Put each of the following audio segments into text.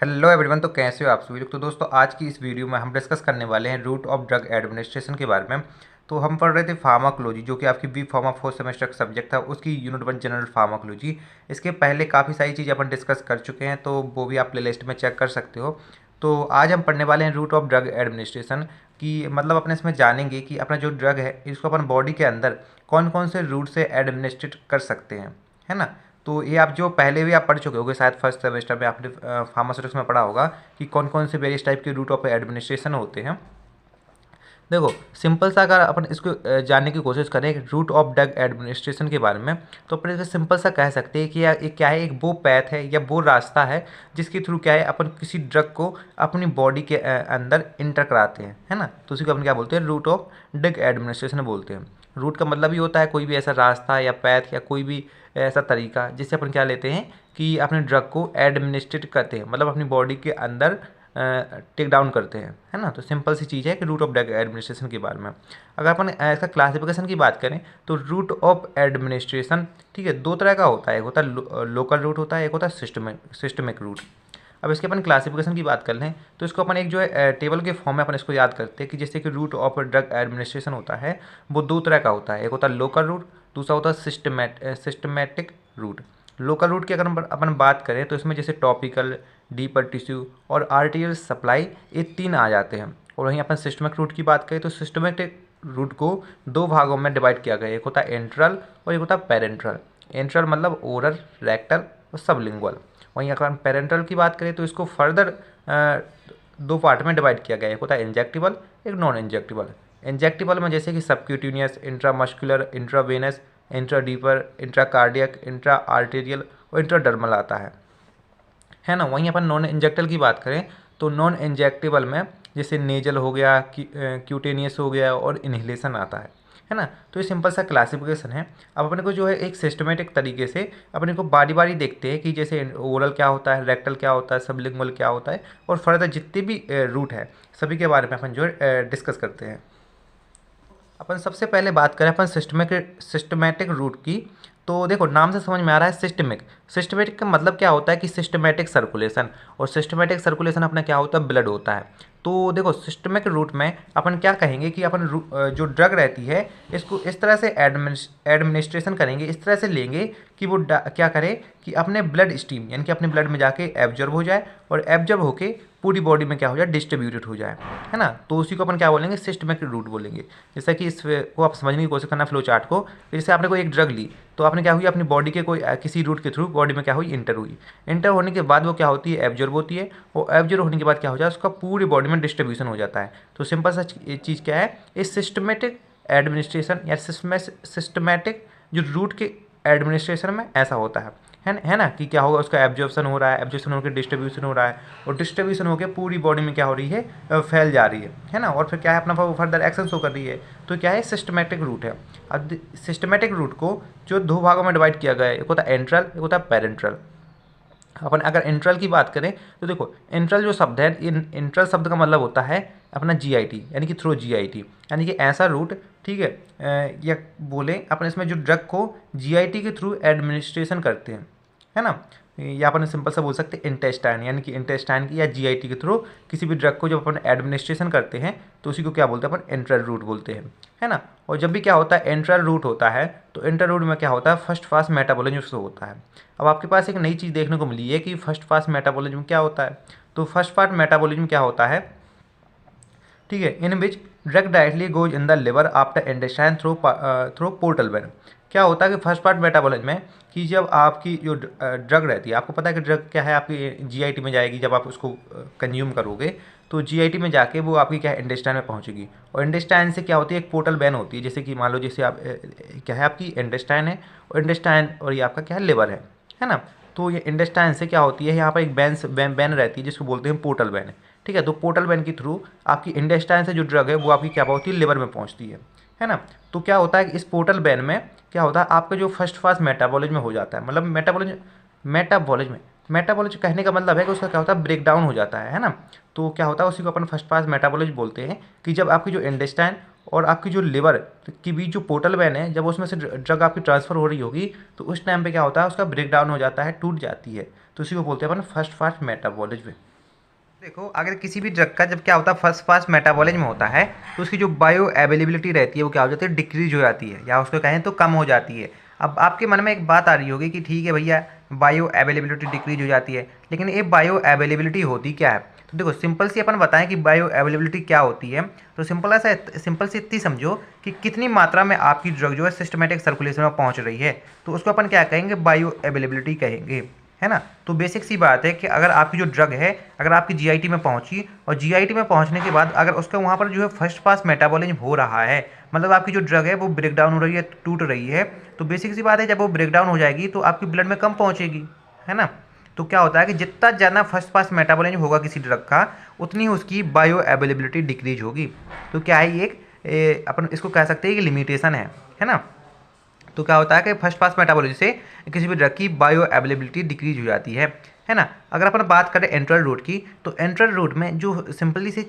Hello everyone. तो कैसे हो आप सभी लोग। तो दोस्तों आज की इस वीडियो में हम डिस्कस करने वाले हैं रूट ऑफ ड्रग एडमिनिस्ट्रेशन के बारे में। तो हम पढ़ रहे थे फार्माकोलॉजी, जो कि आपकी बी फार्मा फोर्थ सेमेस्टर का सब्जेक्ट था, उसकी यूनिट 1 जनरल फार्माकोलॉजी। इसके पहले काफ़ी सारी चीज़ें अपन डिस्कस कर चुके हैं, तो वो भी आप प्ले लिस्ट में चेक कर सकते हो। तो आज हम पढ़ने वाले हैं रूट ऑफ ड्रग एडमिनिस्ट्रेशन की, मतलब अपने इसमें जानेंगे कि अपना जो ड्रग है इसको अपन बॉडी के अंदर कौन कौन से रूट से एडमिनिस्ट्रेट कर सकते हैं, है ना। तो ये आप जो पहले भी आप पढ़ चुके होंगे, शायद फर्स्ट सेमेस्टर में आपने फार्मास्यूटिक्स में पढ़ा होगा कि कौन कौन से वेरियस टाइप के रूट ऑफ एडमिनिस्ट्रेशन होते हैं। देखो सिंपल सा अगर अपन इसको जानने की कोशिश करें रूट ऑफ ड्रग एडमिनिस्ट्रेशन के बारे में, तो अपन इसे सिंपल सा कह सकते हैं कि ये क्या है, एक वो पैथ है या वो रास्ता है जिसके थ्रू क्या है अपन किसी ड्रग को अपनी बॉडी के अंदर इंटर कराते हैं, है ना। तो उसी को अपन क्या बोलते हैं, रूट ऑफ ड्रग एडमिनिस्ट्रेशन बोलते हैं। रूट का मतलब ही होता है कोई भी ऐसा रास्ता या पैथ या कोई भी ऐसा तरीका जिससे अपन क्या लेते हैं कि अपने ड्रग को एडमिनिस्ट्रेट करते हैं, मतलब अपनी बॉडी के अंदर टेक डाउन करते हैं, है ना। तो सिंपल सी चीज़ है कि रूट ऑफ ड्रग एडमिनिस्ट्रेशन के बारे में अगर अपन इसका क्लासिफिकेशन की बात करें तो रूट ऑफ एडमिनिस्ट्रेशन, ठीक है, दो तरह का होता है। एक होता है लोकल रूट होता है, एक होता है सिस्टमिक रूट। अब इसके अपन क्लासिफिकेशन की बात कर लें तो इसको अपन एक जो है टेबल के फॉर्म में अपन इसको याद करते हैं कि जैसे कि रूट ऑफ ड्रग एडमिनिस्ट्रेशन होता है वो दो तरह का होता है। एक होता है लोकल रूट, दूसरा होता है सिस्टमेटिक रूट। लोकल रूट की अगर अपन बात करें तो इसमें जैसे टॉपिकल, डीपर टिश्यू और आर्टियल सप्लाई, ये तीन आ जाते हैं। और वहीं अपन सिस्टमिक रूट की बात करें तो सिस्टमेटिक रूट को दो भागों में डिवाइड किया गया है, एक होता है एंट्रल और एक होता है पेरेंट्रल। एंट्रल मतलब ओरल, रेक्टल और सबलिंगुअल। वहीं अगर हम पेरेंट्रल की बात करें तो इसको फर्दर दो पार्ट में डिवाइड किया गया है, एक होता है इंजेक्टिबल, एक नॉन इंजेक्टिबल। इंजेक्टिबल में जैसे कि subcutaneous, intramuscular, intravenous, intra deeper, intra cardiac, intra arterial और इंट्राडर्मल आता है ना। वहीं अपन नॉन इंजेक्टल की बात करें तो नॉन इंजेक्टेबल में जैसे नेजल हो गया, क्यूटेनियस हो गया और इन्हेलेशन आता है ना। तो ये सिंपल सा क्लासिफिकेशन है। अब अपने को जो है एक सिस्टमेटिक तरीके से अपने को बारी बारी देखते हैं कि जैसे ओरल क्या होता है, रेक्टल क्या होता है, सबलिंगुअल क्या होता है, और फर्दर जितने भी रूट है सभी के बारे में अपन जो है डिस्कस करते हैं। अपन सबसे पहले बात करें अपन सिस्टमेटिक रूट की, तो देखो नाम से समझ में आ रहा है सिस्टमिक। सिस्टमेटिक का मतलब क्या होता है कि सिस्टमेटिक सर्कुलेशन, और सिस्टमेटिक सर्कुलेशन अपना क्या होता है, ब्लड होता है। तो देखो सिस्टमिक रूट में अपन क्या कहेंगे कि अपन जो ड्रग रहती है इसको इस तरह से एडमिनिस्ट्रेशन करेंगे, इस तरह से लेंगे कि वो क्या करे कि अपने ब्लड स्ट्रीम यानी कि अपने ब्लड में जाके एब्जॉर्ब हो जाए, और एब्जॉर्ब होके पूरी बॉडी में क्या हो जाए, डिस्ट्रीब्यूटेड हो जाए, है ना। तो उसी को अपन क्या बोलेंगे, सिस्टमिक रूट बोलेंगे। जैसा कि इसको आप समझने की कोशिश करना फ्लो चार्ट को। जैसे आपने कोई एक ड्रग ली तो आपने क्या हुई, अपनी बॉडी के कोई किसी रूट के थ्रू बॉडी में क्या हुई, इंटर हुई। इंटर होने के बाद वो क्या होती है, एब्जॉर्ब होती है, और एब्जॉर्ब होने के बाद क्या हो जाए, उसका पूरी बॉडी में डिस्ट्रीब्यूशन हो जाता है। तो सिंपल सा चीज़ क्या है, इस सिस्टमेटिक एडमिनिस्ट्रेशन या सिस्टमेटिक जो रूट के एडमिनिस्ट्रेशन में ऐसा होता है ना, कि क्या होगा, उसका एब्जॉर्प्शन हो रहा है, एब्जॉर्प्शन होकर डिस्ट्रीब्यूशन हो रहा है, और डिस्ट्रीब्यूशन होकर पूरी बॉडी में क्या हो रही है, फैल जा रही है ना। और फिर क्या है, अपना फर्दर एक्शन शो कर रही है। तो क्या है, सिस्टमेटिक रूट है। अब सिस्टमेटिक रूट को जो दो भागों में डिवाइड किया गया है, एक होता है एंट्रल, एक होता है पेरेंट्रल। अपन अगर इंट्रल की बात करें तो देखो इंट्रल जो शब्द है, इंट्रल शब्द का मतलब होता है अपना जीआईटी, यानी कि थ्रू जीआईटी, यानी कि ऐसा रूट, ठीक है, या बोले अपन इसमें जो ड्रग को जीआईटी के थ्रू एडमिनिस्ट्रेशन करते हैं, है ना। या अपन सिंपल सा बोल सकते हैं इंटेस्टाइन, यानी कि इंटेस्टाइन की या जीआईटी के थ्रू किसी भी ड्रग को जब अपन एडमिनिस्ट्रेशन करते हैं तो उसी को क्या बोलते हैं, अपन इंट्रल रूट बोलते हैं, है ना। और जब भी क्या होता है, इंट्रल रूट होता है तो इंट्रल रूट में क्या होता है, फर्स्ट फास्ट मेटाबॉलिज्म से होता है। अब आपके पास एक नई चीज़ देखने को मिली है कि फर्स्ट फास्ट मेटाबॉलिज्म क्या होता है। तो फर्स्ट फास्ट मेटाबॉलिज्म क्या होता है, ठीक है, in which drug directly goes in the liver after intestine through portal vein. क्या होता है कि फर्स्ट पार्ट मेटाबॉलिज्म में कि जब आपकी जो ड्रग रहती है, आपको पता है कि ड्रग क्या है, आपकी जीआईटी में जाएगी, जब आप उसको कंज्यूम करोगे तो जीआईटी में जाके वो आपकी क्या है, इंटेस्टाइन में पहुंचेगी, और इंटेस्टाइन से क्या होती है, एक पोर्टल बैन होती है। जैसे कि मान लो जैसे आप क्या है, आपकी इंटेस्टाइन है, और इंटेस्टाइन और ये आपका क्या है, लिवर है ना। तो ये इंटेस्टाइन से क्या होती है, यहाँ पर एक बैन रहती है जिसको बोलते हैं पोर्टल बैन, ठीक है। तो पोर्टल बैन के थ्रू आपकी इंटेस्टाइन से जो ड्रग है वो आपकी क्या होती है, लिवर में पहुँचती है ना। तो क्या होता है कि इस पोर्टल बैन में क्या होता है, आपका जो फर्स्ट फास्ट मेटाबॉलिज्म हो जाता है, मतलब मेटाबॉलिज्म कहने का मतलब है कि उसका क्या होता है, ब्रेक डाउन हो जाता है ना। तो क्या होता है, उसी को अपन फर्स्ट फास्ट मेटाबॉलिज्म बोलते हैं कि जब आपकी जो इंटेस्टाइन और आपकी जो लिवर के बीच जो पोर्टल वैन है, जब उसमें से ड्रग आपकी ट्रांसफर हो रही होगी तो उस टाइम पे क्या होता है, उसका ब्रेक डाउन हो जाता है, टूट जाती है। तो उसी को बोलते हैं अपन फर्स्ट फास्ट मेटाबॉलिज्म, देखो, अगर किसी भी ड्रग का जब क्या होता है फर्स्ट पास मेटाबॉलिज्म होता है, तो उसकी जो बायो अवेलेबिलिटी रहती है वो क्या हो जाती है, डिक्रीज हो जाती है, या उसको कहें तो कम हो जाती है। अब आपके मन में एक बात आ रही होगी कि ठीक है भैया, बायो अवेलेबिलिटी डिक्रीज हो जाती है, लेकिन ये बायो अवेलेबिलिटी होती क्या है? तो देखो, सिंपल सी अपन बताएं कि बायो अवेलेबिलिटी क्या होती है। तो सिंपल सी इतनी समझो कि कितनी मात्रा में आपकी ड्रग जो है सिस्टमेटिक सर्कुलेशन में पहुंच रही है, तो उसको अपन क्या कहेंगे, बायो अवेलेबिलिटी कहेंगे, है ना। तो बेसिक सी बात है कि अगर आपकी जो ड्रग है, अगर आपकी जीआईटी में पहुंची और जीआईटी में पहुंचने के बाद अगर उसका वहाँ पर जो है फर्स्ट पास मेटाबॉलिज्म हो रहा है, मतलब आपकी जो ड्रग है वो ब्रेक डाउन हो रही है, टूट रही है, तो बेसिक सी बात है जब वो ब्रेक डाउन हो जाएगी तो आपकी ब्लड में कम पहुँचेगी, है ना। तो क्या होता है कि जितना ज़्यादा फर्स्ट पास मेटाबॉलिज्म होगा किसी ड्रग का, उतनी उसकी बायो अवेलेबिलिटी डिक्रीज होगी। तो क्या है, ये एक अपन इसको कह सकते हैं कि लिमिटेशन है ना। तो क्या होता है कि फर्स्ट पास मेटाबॉलिज्म से किसी भी ड्रग की बायो अवेलेबिलिटी डिक्रीज हो जाती है ना। अगर अपन बात करें एंट्रल रूट की, तो एंट्रल रूट में जो सिंपली से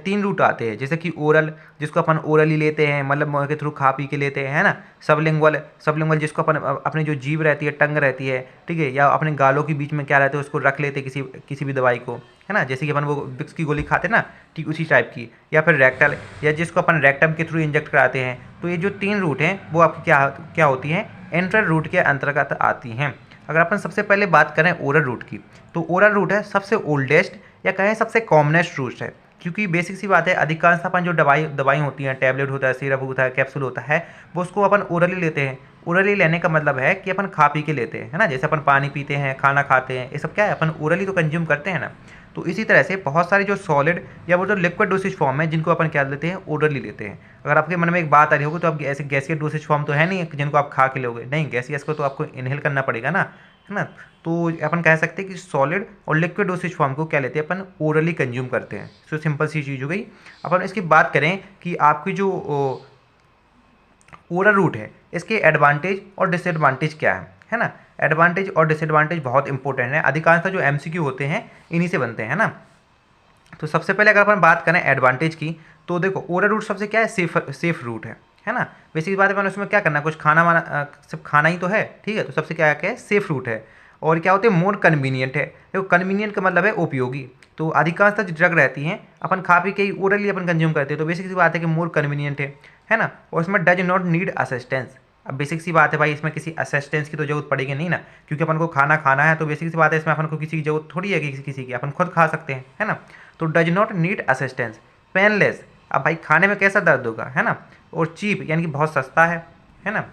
3 रूट आते हैं, जैसे कि ओरल, जिसको अपन ओरली लेते हैं, मतलब मुंह के थ्रू खा पी के लेते हैं, है ना। सबलिंगुअल जिसको अपन अपनी जो जीभ रहती है, टंग रहती है, ठीक है, या अपने गालों के बीच में क्या रहता है उसको रख लेते हैं किसी भी दवाई को, है ना, जैसे कि अपन वो विक्स की गोली खाते हैं ना, ठीक उसी टाइप की। या फिर रेक्टल, या जिसको अपन रेक्टम के थ्रू इंजेक्ट कराते हैं। तो ये जो 3 रूट हैं वो आपकी क्या होती हैं, एंट्रल रूट के अंतर्गत आती हैं। अगर अपन सबसे पहले बात करें ओरल रूट की, तो ओरल रूट है सबसे ओल्डेस्ट या कहें सबसे कॉमनेस्ट रूट है, क्योंकि बेसिक सी बात है अधिकांश अपन जो दवाई होती हैं, टैबलेट होता है, सिरप होता है, कैप्सूल होता है, वो उसको अपन ओरली लेते हैं। ओरली लेने का मतलब है कि अपन खा पी के लेते हैं, है ना, जैसे अपन पानी पीते हैं, खाना खाते हैं, ये सब क्या है, अपन ओरली तो कंज्यूम करते हैं ना। तो इसी तरह से बहुत सारे जो सॉलिड या वो जो लिक्विड डोसेज फॉर्म है, जिनको अपन क्या लेते हैं, ओरली लेते हैं। अगर आपके मन में एक बात आ रही होगी तो आप ऐसे गैसीय डोसेज फॉर्म तो है नहीं जिनको आप खा के लोगे, नहीं, गैसीयस को तो आपको इनहेल करना पड़ेगा ना, है ना। तो अपन कह सकते हैं कि सॉलिड और लिक्विड डोसेज फॉर्म को क्या लेते हैं, अपन ओरली कंज्यूम करते हैं। सो सिंपल सी चीज़ हो गई। अपन इसकी बात करें कि आपकी जो ओरल रूट है, इसके एडवांटेज और डिसएडवांटेज क्या है ना। एडवांटेज और डिसएडवांटेज बहुत इंपॉर्टेंट है, अधिकांशतः जो एमसीक्यू होते हैं इन्हीं से बनते हैं ना। तो सबसे पहले अगर अपन बात करें एडवांटेज की, तो देखो ओरल रूट सबसे क्या है, सेफ रूट है ना। बेसिक बात है, मैंने उसमें क्या करना, कुछ खाना वाना सिर्फ खाना ही तो है, ठीक है। तो सबसे क्या है, सेफ रूट है। और क्या होते हैं, मोर कन्वीनियंट है। देखो कन्वीनियंट का मतलब है उपयोगी। तो अधिकांशतः जो ड्रग रहती हैं अपन खा पी के ओरली अपन कंज्यूम करते हैं, तो बेसिक सी बात है कि मोर कन्वीनियंट है ना। और इसमें डज नॉट नीड असिस्टेंस। अब बेसिक सी बात है भाई, इसमें किसी असिस्टेंस की तो जरूरत पड़ेगी नहीं ना, क्योंकि अपन को खाना है, तो बेसिक सी बात है इसमें अपन को किसी की जरूरत थोड़ी है, किसी की अपन खुद खा सकते हैं, है ना। तो does not need assistance. Painless, अब भाई खाने में कैसा दर्द होगा, है ना। और चीप, यानी कि बहुत सस्ता है ना,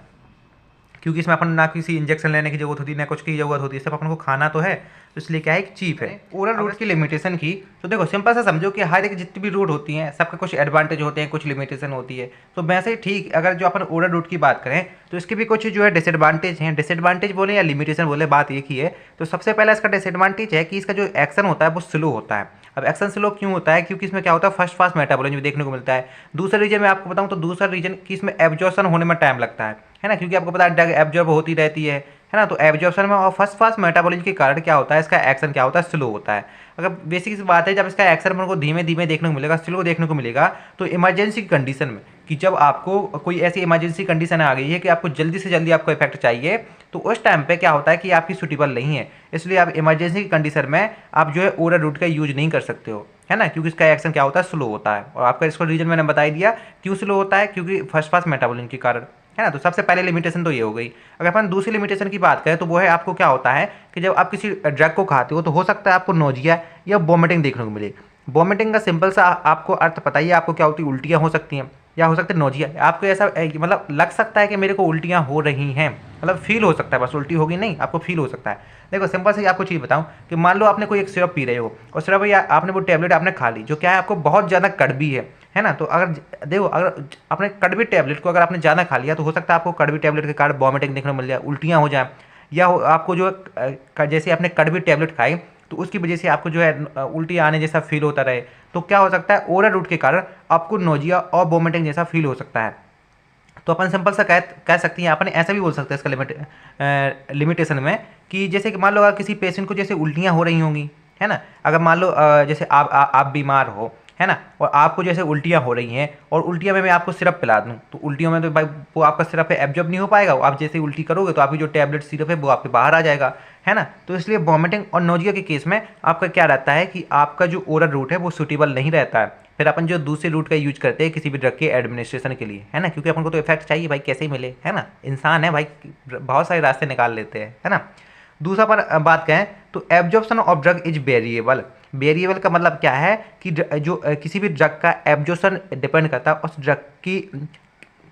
क्योंकि इसमें अपन ना किसी इंजेक्शन लेने की जरूरत होती है, ना कुछ की जरूरत होती है, सिर्फ अपन को खाना तो है, तो इसलिए क्या है, एक चीप है। ओरल रूट की लिमिटेशन की, तो देखो सिंपल सा समझो कि हर एक जितनी भी रूट होती हैं सबके कुछ एडवांटेज होते हैं, कुछ लिमिटेशन होती है। तो वैसे ही ठीक, अगर जो अपन ओरल रूट की बात करें तो इसके भी कुछ जो है डिसएडवांटेज हैं। डिसएडवांटेज बोले या लिमिटेशन बोले, बात एक ही है। तो सबसे पहला इसका डिसएडवांटेज है कि इसका जो एक्शन होता है वो स्लो होता है। अब एक्शन स्लो क्यों होता है, क्योंकि इसमें क्या होता है, फर्स्ट फास्ट मेटाबॉलिज्म देखने को मिलता है। दूसरा रीजन मैं आपको बताऊं तो दूसरा रीजन कि इसमें एब्जॉर्प्शन होने में टाइम लगता है ना, क्योंकि आपको पता है ड्रग एब्जॉर्ब होती रहती है ना। तो एब्जॉर्प्शन में और फर्स्ट फास्ट मेटाबॉलिज्म के कारण क्या होता है, इसका एक्शन क्या होता है, स्लो होता है। अगर बेसिक सी बात है, जब इसका एक्शन हमको धीमे धीमे देखने को मिलेगा, स्लो देखने को मिलेगा, तो इमरजेंसी की कंडीशन में, कि जब आपको कोई ऐसी इमरजेंसी कंडीशन आ गई है कि आपको जल्दी से जल्दी आपको इफेक्ट चाहिए, तो उस टाइम पे क्या होता है कि आपकी सूटेबल नहीं है, इसलिए आप इमरजेंसी की कंडीशन में आप जो है ओरल रूट का यूज नहीं कर सकते हो, है ना, क्योंकि इसका एक्शन क्या होता है, स्लो होता है। और आपका इसको रीजन मैंने बता दिया क्यों स्लो होता है, क्योंकि फर्स्ट पास मेटाबॉलिज्म के कारण, है ना। तो सबसे पहले लिमिटेशन तो ये हो गई। अगर अपन दूसरी लिमिटेशन की बात करें तो वो है आपको क्या होता है कि जब आप किसी ड्रग को खाते हो तो हो सकता है आपको नोजिया या वॉमिटिंग देखने को मिले। वॉमिटिंग का सिंपल सा आपको अर्थ पता ही है, आपको क्या होती है, उल्टियाँ हो सकती हैं या हो सकता है नोजिया। आपको ऐसा मतलब लग सकता है कि मेरे को उल्टियाँ हो रही हैं, मतलब फील हो सकता है, बस उल्टी होगी नहीं, आपको फील हो सकता है। देखो सिंपल से आपको चीज़ बताऊं कि मान लो आपने कोई एक सिरप पी रहे हो और सिरप या आपने वो टैबलेट आपने खा ली, जो क्या है आपको बहुत ज़्यादा कड़वी है ना। तो अगर देखो, अगर आपने कड़वी टैबलेट को अगर आपने ज़्यादा खा लिया तो हो सकता है आपको कड़वी टैबलेट के कारण वॉमिटिंग देखने को मिल जाए, उल्टियाँ हो जाए, या आपको जो जैसे आपने कड़वी टैबलेट खाई तो उसकी वजह से आपको जो है उल्टी आने जैसा फील होता रहे। तो क्या हो सकता है, ओरल रूट के कारण आपको नोजिया और वॉमिटिंग जैसा फील हो सकता है। तो अपन सिंपल सा कह सकते हैं, अपन ऐसा भी बोल सकते हैं इसका लिमिटेशन में, कि जैसे कि मान लो अगर किसी पेशेंट को जैसे उल्टियाँ हो रही होंगी, है ना। अगर मान लो जैसे आप बीमार हो है ना, और आपको जैसे उल्टियाँ हो रही हैं और उल्टियाँ में मैं आपको सिरप पिला दूँ तो उल्टियों में तो भाई वो आपका सिरप है एब्जॉर्ब नहीं हो पाएगा, आप जैसे उल्टी करोगे तो आपकी जो टैबलेट सिरप है वो आपके बाहर आ जाएगा, है ना। तो इसलिए वॉमिटिंग और नोजिया के केस में आपका क्या रहता है कि आपका जो ओरल रूट है वो सूटेबल नहीं रहता है, फिर अपन जो दूसरे रूट का यूज करते हैं किसी भी ड्रग के एडमिनिस्ट्रेशन के लिए, है ना, क्योंकि अपन को तो इफेक्ट चाहिए भाई, कैसे ही मिले, है ना, इंसान है भाई, बहुत सारे रास्ते निकाल लेते हैं, है ना। दूसरा पर बात करें तो absorption of drug is variable. Variable का मतलब क्या है कि जो किसी भी ड्रग का एब्जॉर्प्शन डिपेंड करता है उस ड्रग की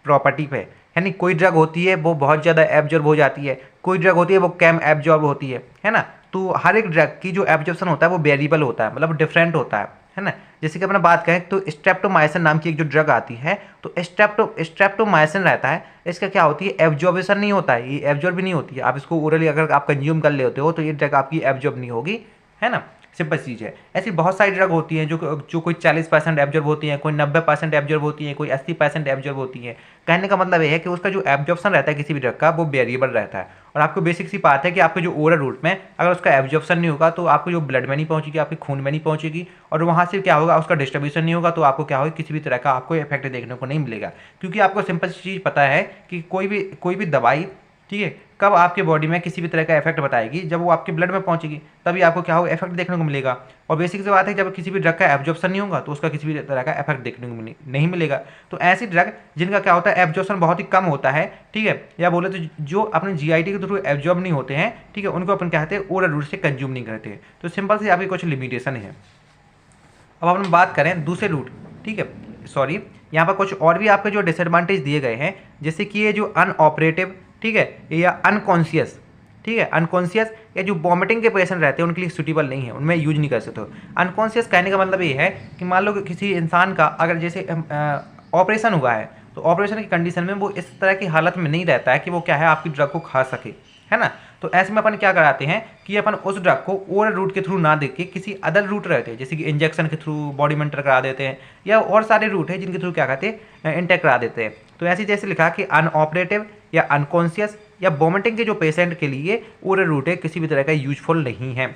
प्रॉपर्टी पे, यानी कोई ड्रग होती है वो बहुत ज़्यादा एब्जॉर्ब हो जाती है, कोई ड्रग होती है वो कम एब्जॉर्ब होती है ना। तो हर एक ड्रग की जो एब्जॉर्प्शन होता है वो वेरिएबल होता है, मतलब डिफरेंट होता है ना। जैसे कि अपने बात करें तो स्ट्रेप्टोमाइसिन नाम की एक जो ड्रग आती है तो स्ट्रेप्टोमाइसिन रहता है, इसका क्या होती है एब्जॉर्बेशन नहीं होता है, ये एब्जॉर्ब भी नहीं होती है, आप इसको ओरली अगर आप कंज्यूम कर लेते हो तो ये ड्रग आपकी एब्जॉर्ब नहीं होगी, है ना, सिंपल चीज़ है। ऐसी बहुत सारी ड्रग होती हैं जो कोई 40% एब्जॉर्ब होती हैं, कोई 90% एब्जॉर्ब होती हैं, कोई 80% एब्जॉर्ब होती हैं। कहने का मतलब ये है कि उसका जो एब्जॉर्प्शन रहता है किसी भी ड्रग का वो वेरिएबल रहता है, और आपको बेसिक सी बात है कि आपके जो ओरल रूट में अगर उसका एब्जॉर्प्शन नहीं होगा तो आपको जो ब्लड में नहीं पहुंचेगी, आपके खून में नहीं पहुंचेगी, और वहाँ से क्या होगा उसका डिस्ट्रीब्यूशन नहीं होगा, तो आपको क्या होगा किसी भी तरह का आपको इफेक्ट देखने को नहीं मिलेगा, क्योंकि आपको सिंपल चीज़ पता है कि कोई भी दवाई, ठीक है, कब आपके बॉडी में किसी भी तरह का इफेक्ट बताएगी, जब वो आपके ब्लड में पहुंचेगी तभी आपको क्या होगा इफेक्ट देखने को मिलेगा। और बेसिक सी बात है जब किसी भी ड्रग का एब्जॉर्प्शन नहीं होगा तो उसका किसी भी तरह का इफेक्ट देखने को नहीं मिलेगा। तो ऐसी ड्रग जिनका क्या होता है एब्जॉर्प्शन बहुत ही कम होता है, ठीक है, या बोले तो जो अपने जीआईटी के थ्रू एब्जॉर्ब नहीं होते हैं, ठीक है, उनको अपन कहते हैं ओरल रूट से कंज्यूम नहीं करते। तो सिंपल से आपकी कुछ लिमिटेशन है। अब अपन बात करें दूसरे रूट, ठीक है, सॉरी, यहाँ पर कुछ और भी आपके जो डिसएडवांटेज दिए गए हैं, जैसे कि ये जो अनऑपरेटिव, ठीक है, या अनकॉन्शियस, ठीक है, अनकॉन्शियस या जो वॉमिटिंग के पेशेंट रहते हैं उनके लिए सूटेबल नहीं है, उनमें यूज नहीं कर सकते हो। अनकॉन्शियस कहने का मतलब ये है कि मान लो कि किसी इंसान का अगर जैसे ऑपरेशन हुआ है तो ऑपरेशन की कंडीशन में वो इस तरह की हालत में नहीं रहता है कि वो क्या है आपकी ड्रग को खा सके, है ना। तो ऐसे में अपन क्या कराते हैं कि अपन उस ड्रग को ओरल रूट के थ्रू ना दे के किसी अदर रूट रहते हैं, जैसे कि इंजेक्शन के थ्रू बॉडी में इंटर करा देते हैं, या और सारे रूट है जिनके थ्रू क्या कहते हैं इंटर करा देते हैं। तो ऐसे जैसे लिखा कि अनऑपरेटिव या अनकॉन्शियस या वॉमिटिंग के जो पेशेंट के लिए ओरल रूट है किसी भी तरह का यूजफुल नहीं है।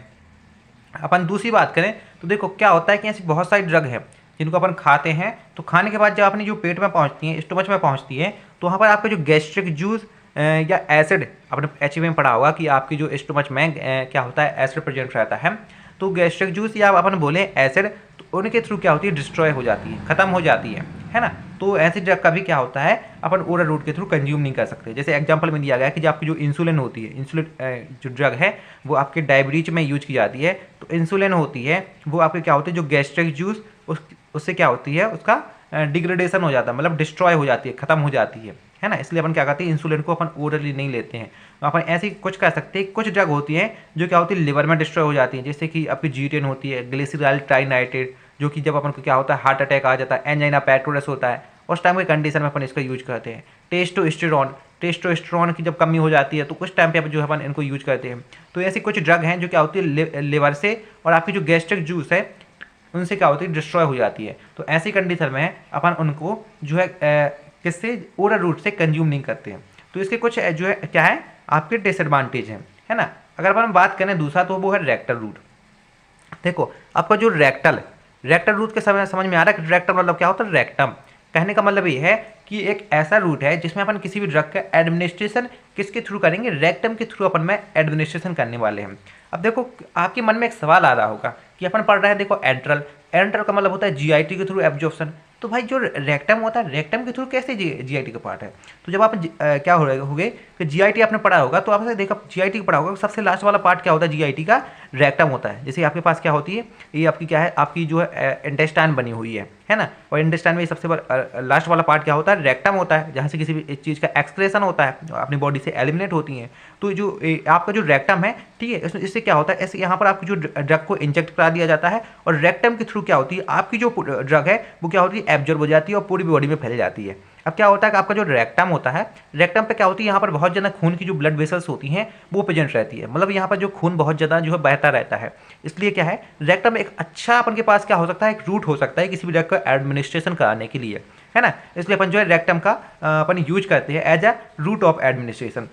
अपन दूसरी बात करें तो देखो क्या होता है कि ऐसी बहुत सारी ड्रग है जिनको अपन खाते हैं, तो खाने के बाद जब अपनी जो पेट में पहुंचती हैं, स्टोमच में पहुंचती हैं, तो वहाँ पर आपका जो गैस्ट्रिक जूस या एसिड, आपने एच में पढ़ा होगा कि आपकी जो स्टोमच में क्या होता है एसिड प्रेजेंट रहता है, तो गैस्ट्रिक जूस या अपन बोले एसिड, तो उनके थ्रू क्या होती है डिस्ट्रॉय हो जाती है, खत्म हो जाती है ना। तो ऐसी ड्रग का भी क्या होता है अपन ओरल रूट के थ्रू कंज्यूम नहीं कर सकते। जैसे एग्जांपल में दिया गया कि जो आपकी जो इंसुलिन होती है, इंसुलिन जो ड्रग है वो आपके डायबिटीज में यूज की जाती है, तो इंसुलिन होती है वो आपके क्या होती है जो गैस्ट्रिक जूस उससे क्या होती है उसका डिग्रेडेशन हो जाता है, मतलब डिस्ट्रॉय हो जाती है, खत्म हो जाती है ना। इसलिए अपन क्या करते हैं इंसुलिन को अपन ओरली नहीं लेते हैं। तो अपन ऐसी कुछ कह सकते हैं, कुछ ड्रग होती हैं जो क्या होती है लिवर में डिस्ट्रॉय हो जाती है, जैसे कि आपकी जीटेन होती है, ग्लिसरॉल ट्राइनाइट्रेट, जो कि जब अपन को क्या होता है हार्ट अटैक आ जाता है, एंजाइना पेट्रोलस होता है, उस टाइम की कंडीशन में अपन इसका यूज करते हैं। टेस्टोस्टेरोन की जब कमी हो जाती है तो उस टाइम पे जो है अपन इनको यूज करते हैं। तो ऐसी कुछ ड्रग हैं जो क्या होती है लिवर से और आपकी जो गैस्ट्रिक जूस है उनसे क्या होती है डिस्ट्रॉय हो जाती है। तो ऐसी कंडीशन में अपन उनको जो है किससे ओरल रूट से कंज्यूम नहीं करते हैं। तो इसके कुछ जो है क्या है आपके डिसएडवांटेज हैं, है ना। अगर अपन बात करें दूसरा तो वो है रेक्टल रूट। देखो आपका जो रेक्टल रूट के समझ में आ रहा है कि रेक्टल मतलब क्या होता है रेक्टम। कहने का मतलब ये है कि एक ऐसा रूट है जिसमें अपन किसी भी ड्रग का एडमिनिस्ट्रेशन किसके थ्रू करेंगे, रेक्टम के थ्रू अपन में एडमिनिस्ट्रेशन करने वाले हैं। अब देखो आपके मन में एक सवाल आ रहा होगा कि अपन पढ़ रहे हैं देखो एंट्रल का मतलब होता है जीआईटी के थ्रू एब्जॉर्प्शन, तो भाई जो रेक्टम होता है रेक्टम के थ्रू कैसे जीआईटी का पार्ट है। तो जब आप क्या हो गए कि जीआईटी आपने पढ़ा होगा तो आपने देखा जीआईटी का पढ़ा होगा सबसे लास्ट वाला पार्ट क्या होता है जीआईटी का रेक्टम होता है। जैसे आपके पास क्या होती है ये आपकी क्या है आपकी जो है इंटेस्टाइन बनी हुई है ना, और इंटेस्टाइन में सबसे लास्ट वाला पार्ट क्या होता है रेक्टम होता है, जहाँ से किसी भी चीज़ का एक्सक्रेशन होता है अपनी बॉडी से एलिमिनेट होती हैं। तो जो आपका जो रेक्टम है ठीक है इससे क्या होता है ऐसे यहाँ पर आपकी जो ड्रग को इंजेक्ट करा दिया जाता है और रेक्टम के थ्रू क्या होती है आपकी जो ड्रग है वो क्या होती है एब्जॉर्ब हो जाती है और पूरी बॉडी में फैल जाती है। अब क्या होता है कि आपका जो रेक्टम होता है रेक्टम पे क्या होती है यहाँ पर बहुत ज़्यादा खून की जो ब्लड वेसल्स होती हैं वो प्रेजेंट रहती है, मतलब यहाँ पर जो खून बहुत ज़्यादा जो है बहता रहता है। इसलिए क्या है रेक्टम एक अच्छा अपन के पास क्या हो सकता है एक रूट हो सकता है किसी भी ड्रग का एडमिनिस्ट्रेशन कराने के लिए, है ना। इसलिए अपन जो है रेक्टम का अपन यूज करते हैं as a route of administration,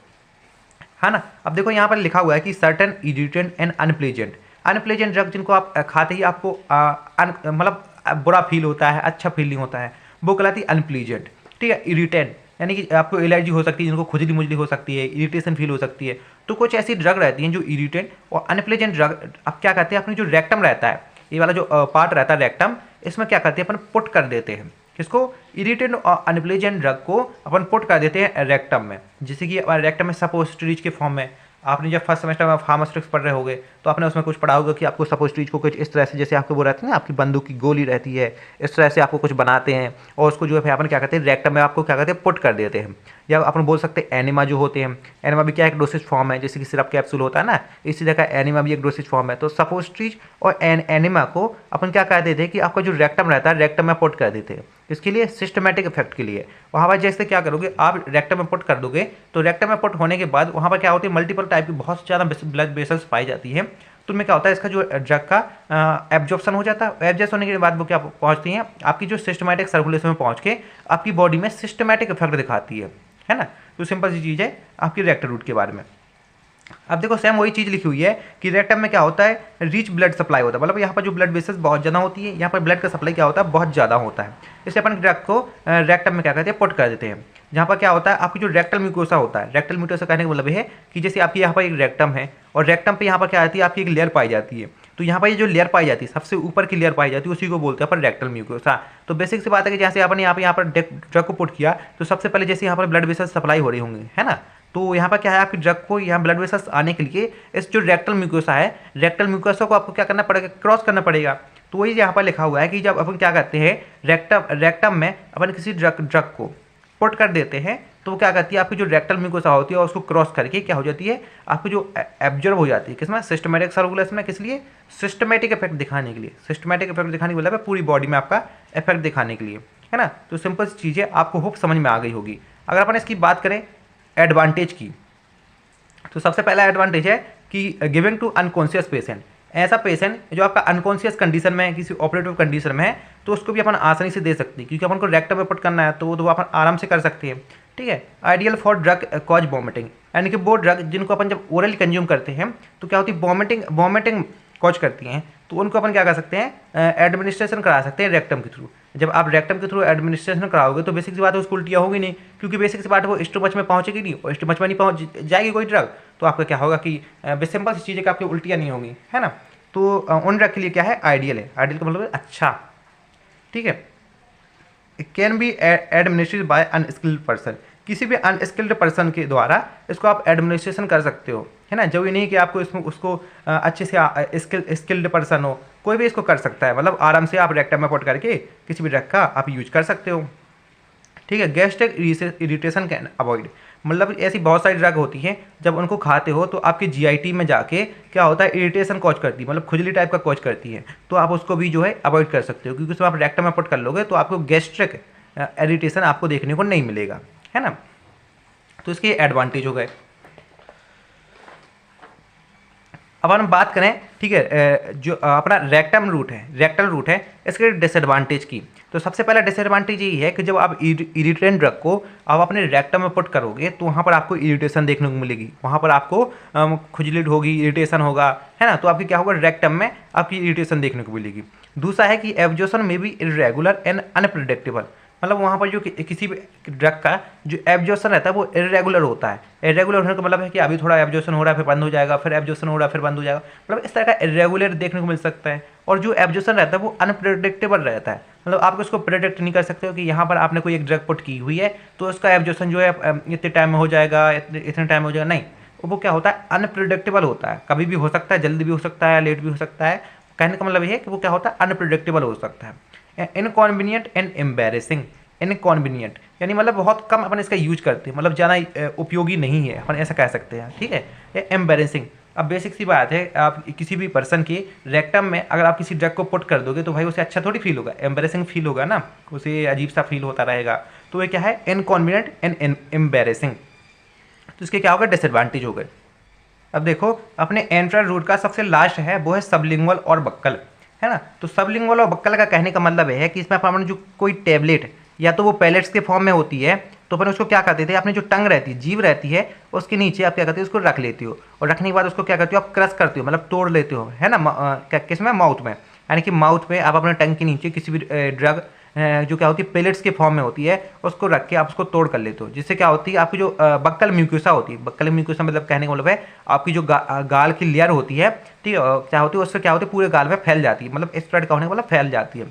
है ना। अब देखो यहाँ पर लिखा हुआ है कि certain irritant and unpleasant drug जिनको आप खाते ही आपको मतलब बुरा फील होता है, अच्छा फील नहीं होता है, वो कहलाती है अनप्लीजेंट। ठीक है, इरिटेंट यानी कि आपको एलर्जी हो सकती है, जिनको खुजली मुजली हो सकती है, इरिटेशन फील हो सकती है। तो कुछ ऐसी ड्रग रहती हैं जो इरिटेंट और अनप्लेजेंट ड्रग, अब क्या कहते हैं, अपनी जो रेक्टम रहता है, ये वाला जो पार्ट रहता है रेक्टम, इसमें क्या करते हैं अपन पुट कर देते हैं किसको, इरिटेंट और अनप्लेजेंट ड्रग को अपन पुट कर देते हैं रेक्टम में। जैसे कि रेक्टम में सपोस्ट्रीज के फॉर्म में, आपने जब फर्स्ट सेमेस्टर में फार्मास्यूटिक्स पढ़ रहे होगे तो आपने उसमें कुछ पढ़ा होगा कि आपको सपोस्ट्रीज को कुछ इस तरह से, जैसे आपको वो रहती है ना, आपकी बंदूक की गोली रहती है, इस तरह से आपको कुछ बनाते हैं और उसको जो है अपन क्या कहते हैं, रेक्टम में आपको क्या कहते हैं, पुट कर देते हैं। या अपन बोल सकते हैं एनिमा जो होते हैं, एनिमा भी क्या एक डोसेज फॉर्म है, जैसे कि सिरप कैप्सूल होता है ना, इसी तरह का एनिमा भी एक डोसेज फॉर्म है। तो सपोस्ट्रीज और एनिमा को अपन क्या कह देते हैं कि आपका जो रेक्टम रहता है, रेक्टम में पुट कर देते हैं। इसके लिए सिस्टमैटिक इफेक्ट के लिए वहाँ पर जैसे क्या करोगे, आप रेक्टम में पुट कर दोगे तो रेक्टम में पुट होने के बाद वहाँ पर क्या होती है, मल्टीपल टाइप की बहुत ज़्यादा ब्लड वेसल्स पाई जाती है। तो उनमें क्या होता है, इसका जो ड्रग का एब्जॉर्प्शन हो जाता है। एब्जॉर्प्शन होने के बाद वो क्या पहुँचती हैं आपकी जो सिस्टमैटिक सर्कुलेशन में पहुँच के आपकी बॉडी में सिस्टमैटिक इफेक्ट दिखाती है ना। तो सिंपल सी चीज़ है आपकी रेक्टल रूट के बारे में। अब देखो सेम वही चीज़ लिखी हुई है कि रेक्टम में क्या होता है, रिच ब्लड सप्लाई होता है, मतलब यहाँ पर जो ब्लड वेसल्स बहुत ज़्यादा होती है, यहाँ पर ब्लड का सप्लाई क्या होता है, बहुत ज़्यादा होता है। इसलिए अपन ड्रग को रेक्टम में क्या कहते हैं, पुट कर देते हैं। जहाँ पर क्या होता है, आपकी जो रेक्टल म्यूकोसा होता है, रेक्टल म्यूकोसा कहने का मतलब है कि जैसे आपकी यहाँ पर एक रेक्टम है और रेक्टम पे यहाँ पर क्या आती है, आपकी एक लेयर पाई जाती है। तो यहाँ पर ये जो लेयर पाई जाती है, सबसे ऊपर की लेयर पाई जाती है, उसी को बोलते हैं अपन रेक्टल म्यूकोसा। तो बेसिक सी बात है कि जैसे अपन यहाँ पर ड्रग को पुट किया तो सबसे पहले जैसे यहाँ पर ब्लड वेसल्स सप्लाई हो रही होंगी, है ना। तो यहाँ पर क्या है, आपकी ड्रग को यहाँ ब्लड वेसल्स आने के लिए इस जो रेक्टल म्यूकोसा है, रेक्टल म्यूकोसा को आपको क्या करना पड़ेगा, क्रॉस करना पड़ेगा। तो वही यहाँ पर लिखा हुआ है कि जब अपन क्या करते हैं, रेक्टम में अपन किसी ड्रग को पुट कर देते हैं तो क्या करती है, आपकी जो रेक्टल म्यूकोसा होती है और उसको क्रॉस करके क्या हो जाती है, आपकी जो एब्जॉर्ब हो जाती है किसमें, सिस्टमैटिक सर्कुलेशन में। किस लिए, सिस्टमैटिक इफेक्ट दिखाने के लिए। सिस्टमैटिक इफेक्ट दिखाने के मतलब है पूरी बॉडी में आपका इफेक्ट दिखाने के लिए, है ना। तो सिंपल सी चीज़ें आपको होप समझ में आ गई होगी। अगर अपन इसकी बात करें एडवांटेज की, तो सबसे पहला एडवांटेज है कि गिविंग टू अनकॉन्शियस पेशेंट, ऐसा पेशेंट जो आपका अनकॉन्शियस कंडीशन में है, किसी ऑपरेटिव कंडीशन में है, तो उसको भी अपन आसानी से दे सकते हैं, क्योंकि अपन को रेक्टम में पुट करना है तो वो अपन आराम से कर सकते हैं। ठीक है, ideal for drug cause vomiting, यानी कि वो ड्रग जिनको अपन जब ओरली कंज्यूम करते हैं तो क्या होती है, वॉमिटिंग कॉज करती हैं, तो उनको अपन क्या कर सकते हैं, एडमिनिस्ट्रेशन करा सकते हैं रेक्टम के थ्रू। जब आप रेक्टम के थ्रू एडमिनिस्ट्रेशन कराओगे तो बेसिक सी बात है उसको उल्टियाँ होगी नहीं, क्योंकि बेसिक सी बात है वो स्टोमच में पहुँचेगी नहीं, और स्टोमच में नहीं पहुँच जाएगी कोई ड्रग तो आपका क्या होगा कि सिंपल सी चीज़ें कि आपकी उल्टियाँ नहीं होंगी, है ना। तो उन ड्रग के लिए क्या है, आइडियल है। आइडियल का मतलब अच्छा, ठीक है। It can be administered by unskilled person, किसी भी अनस्किल्ड पर्सन के द्वारा इसको आप एडमिनिस्ट्रेशन कर सकते हो, है ना। जरूरी नहीं कि आपको इसमें उसको अच्छे से स्किल्ड पर्सन हो, कोई भी इसको कर सकता है, मतलब आराम से आप रेक्टम में पुट करके किसी भी ड्रग का आप यूज कर सकते हो। ठीक है, गैस्ट्रिक इरिटेशन कैन अवॉइड, मतलब ऐसी बहुत सारी ड्रग होती हैं जब उनको खाते हो तो आपके जीआईटी में जाके क्या होता है, इरिटेशन कॉज करती है, मतलब खुजली टाइप का कॉज करती है, तो आप उसको भी जो है अवॉइड कर सकते हो, क्योंकि उसमें आप रेक्टम में पुट कर लोगे तो आपको गैस्ट्रिक इरिटेशन आपको देखने को नहीं मिलेगा, है ना। तो इसके एडवांटेज हो गए। अब हम बात करें, ठीक है, जो अपना रेक्टल रूट है इसके डिसएडवांटेज की, तो सबसे पहला डिसएडवांटेज यही है कि जब आप इरिटेंट ड्रग को आप अपने रेक्टम में पुट करोगे तो वहाँ पर आपको इरिटेशन देखने को मिलेगी, वहाँ पर आपको खुजली होगी, इरिटेशन होगा, है ना। तो आपकी क्या होगा, रेक्टम में आपकी इरिटेशन देखने को मिलेगी। दूसरा है कि एब्जॉर्प्शन में भी इरेगुलर एंड अनप्रेडिक्टेबल, मतलब वहाँ पर जो किसी भी ड्रग का जो एब्जॉर्प्शन रहता है वो इरेगुलर होता है। इरेगुलर होने का मतलब है कि अभी थोड़ा एब्जॉर्प्शन हो रहा है फिर बंद हो जाएगा, फिर एब्जॉर्प्शन हो रहा है फिर बंद हो जाएगा, मतलब इस तरह का इरेगुलर देखने को मिल सकता है। और जो एब्जॉर्प्शन रहता है वो अनप्रेडिक्टेबल रहता है, मतलब आप उसको प्रेडिक्ट नहीं कर सकते हो कि यहाँ पर आपने कोई एक ड्रग पुट की हुई है तो उसका एब्जॉर्प्शन जो है इतने टाइम में हो जाएगा, इतने टाइम में हो जाएगा, नहीं, वो क्या होता है, अनप्रेडिक्टेबल होता है, कभी भी हो सकता है, जल्दी भी हो सकता है, लेट भी हो सकता है। कहने का मतलब ये है कि वो क्या होता है, अनप्रेडिक्टेबल हो सकता है। इनकॉन्वीनियंट एंड एम्बेरेसिंग, इनकॉन्वीनियंट यानी मतलब बहुत कम अपन इसका यूज करते हैं, मतलब ज़्यादा उपयोगी नहीं है, अपन ऐसा कह सकते हैं, ठीक है। एम्बेरेसिंग, अब बेसिक सी बात है, आप किसी भी पर्सन के रेक्टम में अगर आप किसी ड्रग को पुट कर दोगे तो भाई उसे अच्छा थोड़ी फील होगा, एम्बेरेसिंग फील होगा ना, उसे अजीब सा फील होता रहेगा। तो ये क्या है, इनकॉन्वीनियंट एंड एम्बेरेसिंग। तो इसके क्या होगा, डिसएडवांटेज हो गए। अब देखो अपने एंट्रल रूट का सबसे लास्ट है वो है सबलिंगुअल और बक्कल, है ना। तो सबलिंगुअल और बक्कल का कहने का मतलब है कि इसमें अपन जो कोई टैबलेट या तो वो पैलेट्स के फॉर्म में होती है तो अपन उसको क्या करते थे, अपनी जो टंग रहती है, जीभ रहती है, उसके नीचे आप क्या करते हो, उसको रख लेते हो, और रखने के बाद उसको क्या करते हो, आप क्रश करते हो, मतलब तोड़ लेते हो, है ना, किसमें, माउथ में, यानी कि माउथ में आप अपने टंग के नीचे किसी भी ड्रग जो क्या होती है पेलेट्स के फॉर्म में होती है उसको रख के आप उसको तोड़ कर लेते हो, जिससे क्या होती है आपकी जो बक्कल म्यूकोसा होती है, बक्कल म्यूकोसा मतलब कहने का मतलब है आपकी जो गाल की लेयर होती है, ठीक है, क्या होती है उससे क्या होती है पूरे गाल में फैल जाती है, मतलब स्प्रेड का होने का मतलब फैल जाती है।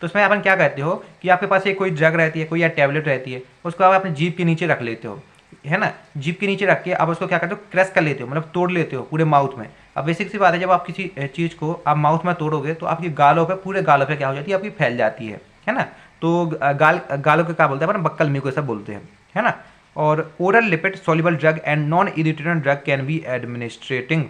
तो उसमें अपन क्या कहते हो कि आपके पास एक कोई ड्रग रहती है, कोई या टैबलेट रहती है, उसको आप अपनी जीभ के नीचे रख लेते हो, है ना, जीभ के नीचे रख के आप उसको क्या करते हो क्रैश कर लेते हो, मतलब तोड़ लेते हो पूरे माउथ में। अब बेसिक सी बात है, जब आप किसी चीज़ को आप माउथ में तोड़ोगे तो आपकी गालों पे पूरे गालों पे क्या हो जाती है आपकी फैल जाती है ना। तो गालों के क्या बोलते हैं अपन बक्कल म्यूकोसा बोलते हैं, है ना। और oral lipid soluble drug and non irritating drug can be administrating.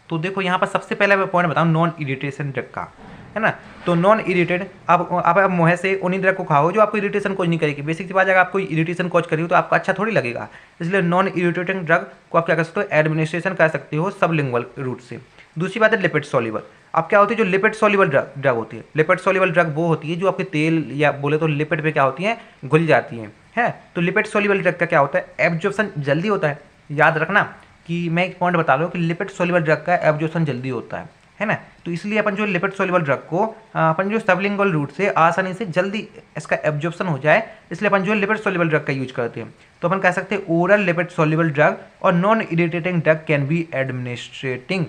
तो देखो यहाँ पर सबसे पहले मैं पॉइंट बताऊँ नॉन इरिटेशन ड्रग का, है ना। तो नॉन इरिटेड आप मुँह से उन्हीं ड्रग को खाओ जो आपको इरिटेशन कोज नहीं करेगी। बेसिक सी बात है, अगर आपको इरिटेशन कोज करेगी तो आपको अच्छा थोड़ी लगेगा, इसलिए नॉन इरिटेटिंग ड्रग को आप क्या कर सकते हो एडमिनिस्ट्रेशन कर सकते हो सबलिंगुअल रूट से। दूसरी बात है लिपिड सॉल्युबल। अब क्या होती है जो लिपिड सॉल्युबल ड्रग होती है, लिपिड सॉल्युबल ड्रग वो होती है जो आपके तेल या बोले तो लिपिड पे क्या होती है घुल जाती है। तो लिपिड सॉल्युबल ड्रग का क्या होता है एब्जॉर्प्शन जल्दी होता है। याद रखना कि मैं एक पॉइंट बता रहा हूँ कि लिपिड सॉल्युबल ड्रग का एब्जॉर्प्शन जल्दी होता है ना। तो इसलिए अपन जो लिपिड सॉल्युबल ड्रग को अपन जो सबलिंगुअल रूट से आसानी से जल्दी इसका एब्जॉर्प्शन हो जाए, इसलिए अपन जो लिपिड सॉल्युबल ड्रग का यूज करते हैं। तो अपन कह सकते हैं ओरल लिपिड सॉल्युबल ड्रग और non irritating drug can be administrating.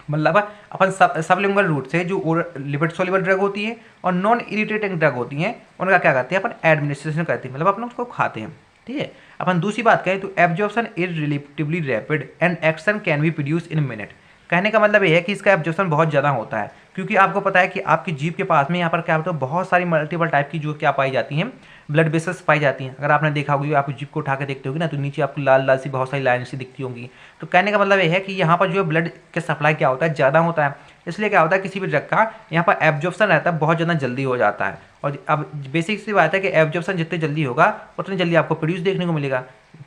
मतलब अपन सबलिंगुअल रूट से जो लिपिड सॉल्युबल ड्रग होती है और नॉन इरिटेटिंग ड्रग होती हैं उनका क्या करते हैं अपन एडमिनिस्ट्रेशन करते हैं, मतलब अपन उसको खाते हैं, ठीक है। अपन दूसरी बात करें तो absorption is relatively rapid and action can be produce in minute. कहने का मतलब ये है कि इसका एब्जॉर्प्शन बहुत ज़्यादा होता है, क्योंकि आपको पता है कि आपकी जीभ के पास में यहाँ पर क्या होता है बहुत सारी मल्टीपल टाइप की जो क्या पाई जाती हैं ब्लड वेसल्स पाई जाती हैं। अगर आपने देखा होगी आप जीभ को उठा के देखते होगी ना तो नीचे आपको लाल लाल सी बहुत सारी लाइन सी दिखती होंगी। तो कहने का मतलब ये है कि यहाँ पर जो है ब्लड का सप्लाई क्या होता है ज़्यादा होता है, इसलिए क्या होता है किसी भी ड्रग का यहाँ पर एब्जॉर्प्शन रहता है बहुत ज़्यादा जल्दी हो जाता है। और अब बेसिक सी बात है कि एब्जॉर्प्शन जितनी जल्दी होगा उतनी जल्दी आपको प्रोड्यूस देखने को मिलेगा,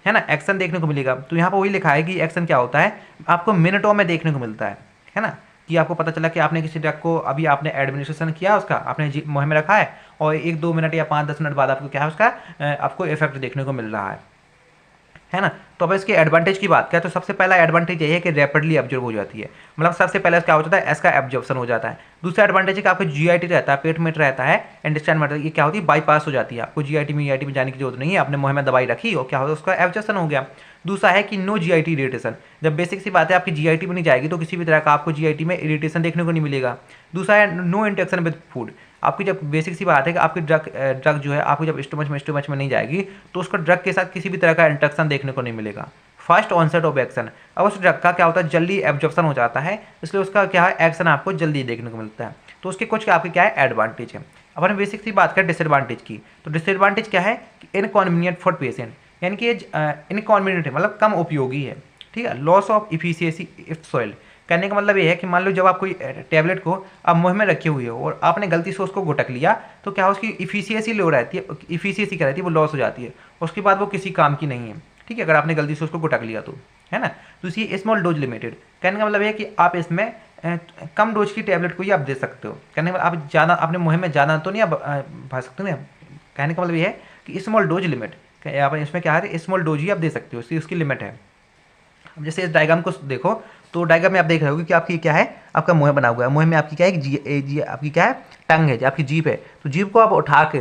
है ना, एक्शन देखने को मिलेगा। तो यहाँ पर वही लिखा है कि एक्शन क्या होता है आपको मिनटों में देखने को मिलता है ना, कि आपको पता चला कि आपने किसी ड्रग को अभी आपने एडमिनिस्ट्रेशन किया उसका आपने मुँह में रखा है और 1-2 मिनट या 5-10 मिनट बाद आपको क्या है उसका आपको इफेक्ट देखने को मिल रहा है ना। तो अब इसके एडवांटेज की बात करें तो सबसे पहला एडवांटेज ये है कि रैपिडली एब्जॉर्ब हो जाती है, मतलब सबसे पहले क्या हो जाता है इसका एब्जॉर्प्शन हो जाता है। दूसरा एडवांटेज है कि आपको जीआईटी रहता है, पेट में रहता है, इंटेस्टाइन में ये क्या होती है बाईपास हो जाती है, आपको जीआईटी में जाने की जरूरत नहीं है, आपने मुँह में दवाई रखी और क्या होता है उसका एब्जॉर्प्शन हो गया। दूसरा है कि नो जीआईटी इरिटेशन, जब बेसिक सी बात है आपकी जीआईटी में नहीं जाएगी तो किसी भी तरह का आपको जीआईटी में इरिटेशन देखने को नहीं मिलेगा। दूसरा है नो इंटरेक्शन विद फूड, आपकी जब बेसिक सी बात है कि आपकी ड्रग जो है आपको जब स्टोमच में नहीं जाएगी तो उसका ड्रग के साथ किसी भी तरह का इंटरेक्शन देखने को नहीं मिलेगा। फर्स्ट ऑनसेट ऑफ एक्शन, अब उस ड्रग का क्या होता है जल्दी एब्जॉर्प्शन हो जाता है, इसलिए उसका क्या है एक्शन आपको जल्दी देखने को मिलता है। तो उसके कुछ आपके क्या है एडवांटेज है। अब हम बेसिक सी बात करें डिसएडवांटेज की, तो डिसएडवांटेज क्या है कि इनकन्वीनियंट फॉर पेशेंट, यानी कि इनकन्वीनियंट है मतलब कम उपयोगी है, ठीक है। Loss of efficiency if soiled, कहने का मतलब ये है कि मान लो जब आप कोई टैबलेट को आप मुँह में रखे हुए हो और आपने गलती से उसको घुटक लिया तो क्या उसकी इफिशियंसी लो रहती है, इफिशियंसी क्या रहती है वो लॉस हो जाती है, उसके बाद वो किसी काम की नहीं है, ठीक है, अगर आपने गलती से उसको घुटक लिया तो, है ना। तो ये स्मॉल डोज लिमिटेड, कहने का मतलब ये है कि आप इसमें कम डोज की टैबलेट को ही आप दे सकते हो, कहने का आप ज़्यादा अपने मुँह में ज़्यादा तो नहीं आप भर सकते ना। कहने का मतलब ये है कि स्मॉल डोज लिमिट, आप इसमें क्या है स्मॉल डोज ही आप दे सकते हो, उसकी लिमिट है। अब जैसे इस डायग्राम को देखो तो डायग्राम में आप देख रहे हो कि आपकी क्या है आपका मुँह बना हुआ है, मुँह में आपकी क्या है आपकी क्या है टंग है, आपकी जीभ है। तो जीभ को आप उठा के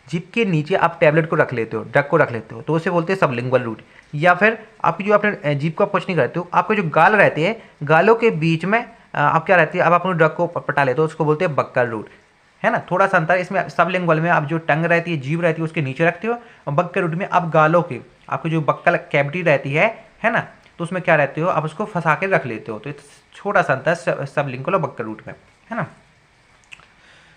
जीभ के नीचे आप टैबलेट को रख लेते हो, ड्रग को रख लेते हो, तो उसे बोलते हैं सबलिंगुअल रूट। या फिर आपकी जो अपने जीभ को आप कुछ नहीं करते हो, आपके जो गाल रहते हैं गालों के बीच में आप क्या रहती है आप अपने ड्रग को पटा लेते हो, उसको बोलते हैं बक्कल रूट, है ना। थोड़ा सा अंतर इसमें सबलिंगुअल में आप जो टंग रहती है जीभ रहती है उसके नीचे रखते हो और बक्कल रूट में आप गालों के आपकी जो बक्कल कैविटी रहती है ना, तो उसमें क्या रहते हो आप उसको फंसा के रख लेते हो। तो छोटा सा अंतर सबलिंगुअल और बक्कल रूट में, है ना।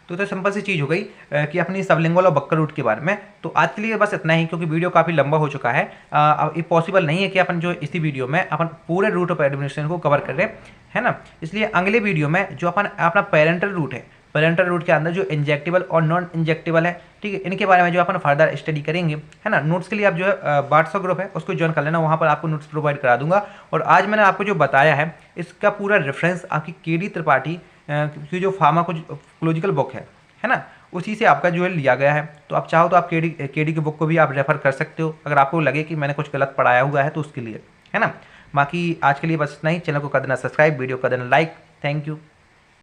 तो सिंपल सी चीज़ हो गई कि अपनी सबलिंगुअल और बक्कल रूट के बारे में। तो आज के लिए बस इतना ही, क्योंकि वीडियो काफ़ी लंबा हो चुका है। अब ये पॉसिबल नहीं है कि अपन जो इसी वीडियो में अपन पूरे रूट ऑफ एडमिनिस्ट्रेशन को कवर कर रहे हैं, है ना। इसलिए अगले वीडियो में जो अपन अपना पेरेंटल रूट है, पेरेंटल रूट के अंदर जो इंजेक्टेबल और नॉन इंजेक्टेबल है, ठीक है, इनके बारे में जो अपन फर्दर स्टडी करेंगे, है ना। नोट्स के लिए आप जो है व्हाट्सएप ग्रुप है उसको ज्वाइन कर लेना, वहाँ पर आपको नोट्स प्रोवाइड करा दूंगा। और आज मैंने आपको जो बताया है इसका पूरा रेफरेंस आपकी केडी त्रिपाठी की जो फार्माकोलॉजिकल बुक है ना, उसी से आपका जो है लिया गया है। तो आप चाहो तो आप केडी की बुक को भी आप रेफर कर सकते हो अगर आपको लगे कि मैंने कुछ गलत पढ़ाया हुआ है तो उसके लिए, है ना। बाकी आज के लिए बस इतना ही। चैनल को कर देना सब्सक्राइब, वीडियो कर देना लाइक। Thank you.